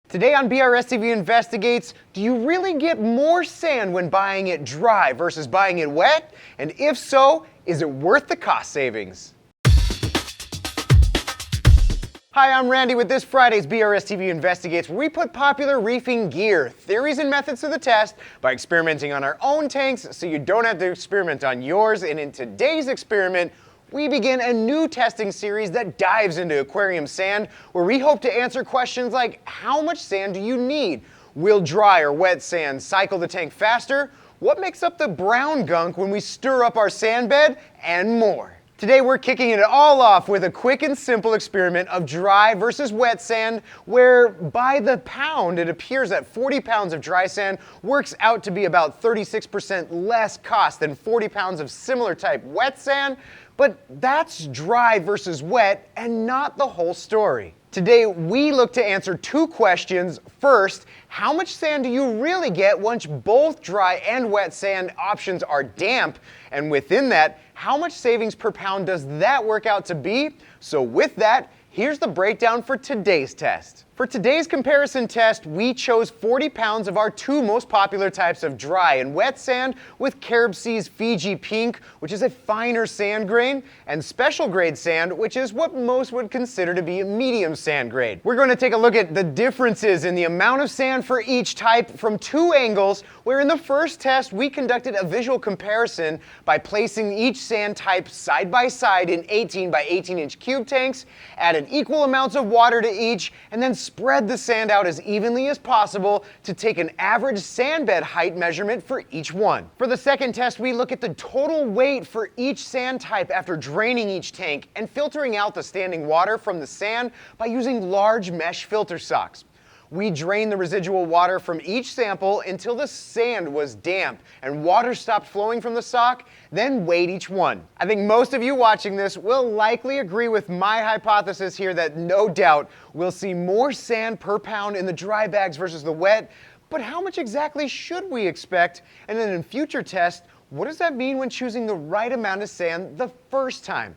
Today on BRStv Investigates, do you really get more sand when buying it dry versus buying it wet? And if so, is it worth the cost savings? Hi, I'm Randy with this Friday's BRStv Investigates, where we put popular reefing gear, theories and methods to the test by experimenting on our own tanks so you don't have to experiment on yours. And in today's experiment, we begin a new testing series that dives into aquarium sand, where we hope to answer questions like, how much sand do you need? Will dry or wet sand cycle the tank faster? What makes up the brown gunk when we stir up our sand bed? And more. Today we're kicking it all off with a quick and simple experiment of dry versus wet sand, where by the pound it appears that 40 pounds of dry sand works out to be about 36% less cost than 40 pounds of similar type wet sand. But that's dry versus wet and not the whole story. Today we look to answer two questions. First, how much sand do you really get once both dry and wet sand options are damp? And within that, how much savings per pound does that work out to be? So with that, here's the breakdown for today's test. For today's comparison test, we chose 40 pounds of our two most popular types of dry and wet sand with Sea's Fiji Pink, which is a finer sand grain, and special grade sand, which is what most would consider to be a medium sand grade. We're going to take a look at the differences in the amount of sand for each type from two angles, where in the first test we conducted a visual comparison by placing each sand type side by side in 18 by 18 inch cube tanks, added equal amounts of water to each, and then spread the sand out as evenly as possible to take an average sand bed height measurement for each one. For the second test, we look at the total weight for each sand type after draining each tank and filtering out the standing water from the sand by using large mesh filter socks. We drained the residual water from each sample until the sand was damp and water stopped flowing from the sock, then weighed each one. I think most of you watching this will likely agree with my hypothesis here that no doubt we'll see more sand per pound in the dry bags versus the wet, but how much exactly should we expect? And then in future tests, what does that mean when choosing the right amount of sand the first time?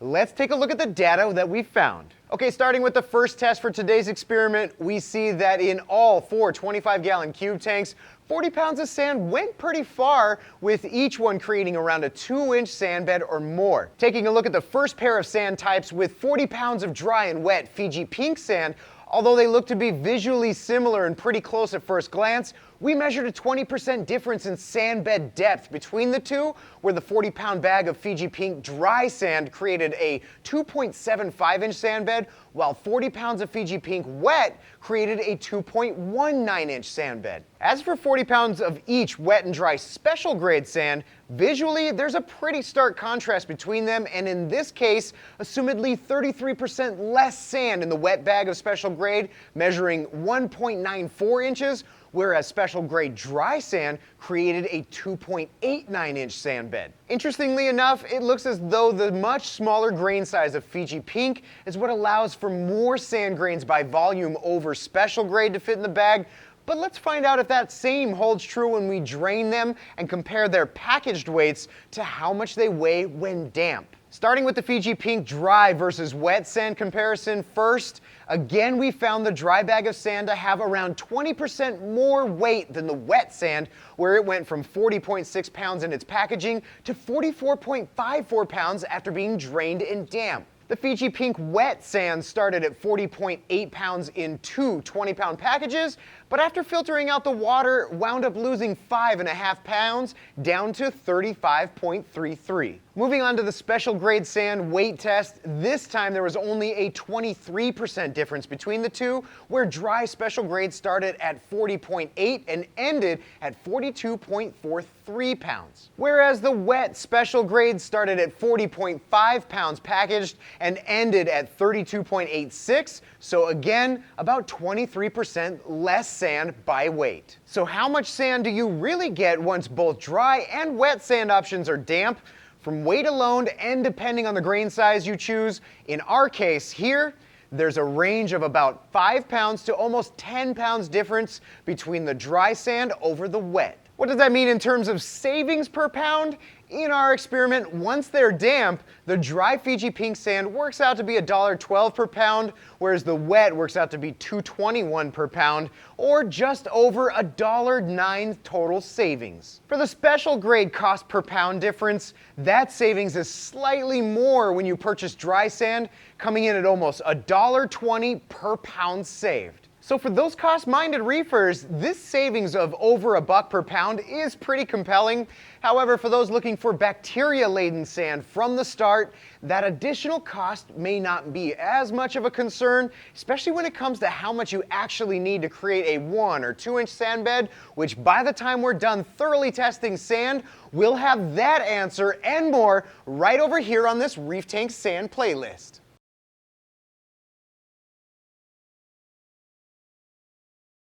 Let's take a look at the data that we found. Okay, starting with the first test for today's experiment, we see that in all four 25-gallon cube tanks, 40 pounds of sand went pretty far, with each one creating around a 2-inch sand bed or more. Taking a look at the first pair of sand types with 40 pounds of dry and wet Fiji Pink sand, although they look to be visually similar and pretty close at first glance, we measured a 20% difference in sand bed depth between the two, where the 40-pound bag of Fiji Pink dry sand created a 2.75-inch sand bed, while 40 pounds of Fiji Pink wet created a 2.19-inch sand bed. As for 40 pounds of each wet and dry special grade sand, visually there's a pretty stark contrast between them, and in this case, assumedly 33% less sand in the wet bag of special grade, measuring 1.94 inches, whereas special grade dry sand created a 2.89-inch sand bed. Interestingly enough, it looks as though the much smaller grain size of Fiji Pink is what allows for more sand grains by volume over special grade to fit in the bag. But let's find out if that same holds true when we drain them and compare their packaged weights to how much they weigh when damp. Starting with the Fiji Pink dry versus wet sand comparison first, again we found the dry bag of sand to have around 20% more weight than the wet sand, where it went from 40.6 pounds in its packaging to 44.54 pounds after being drained and damp. The Fiji Pink wet sand started at 40.8 pounds in two 20-pound packages, but after filtering out the water, wound up losing 5.5 pounds down to 35.33. Moving on to the special grade sand weight test, this time there was only a 23% difference between the two, where dry special grade started at 40.8 and ended at 42.43 pounds. Whereas the wet special grade started at 40.5 pounds packaged and ended at 32.86, so again, about 23% less sand by weight. So how much sand do you really get once both dry and wet sand options are damp? From weight alone and depending on the grain size you choose, in our case here, there's a range of about 5 pounds to almost 10 pounds difference between the dry sand over the wet. What does that mean in terms of savings per pound? In our experiment, once they're damp, the dry Fiji Pink sand works out to be $1.12 per pound, whereas the wet works out to be $2.21 per pound, or just over $1.09 total savings. For the special grade cost per pound difference, that savings is slightly more when you purchase dry sand, coming in at almost $1.20 per pound saved. So for those cost-minded reefers, this savings of over $1 per pound is pretty compelling. However, for those looking for bacteria-laden sand from the start, that additional cost may not be as much of a concern, especially when it comes to how much you actually need to create a 1 or 2 inch sand bed, which by the time we're done thoroughly testing sand, we'll have that answer and more right over here on this Reef Tank Sand playlist.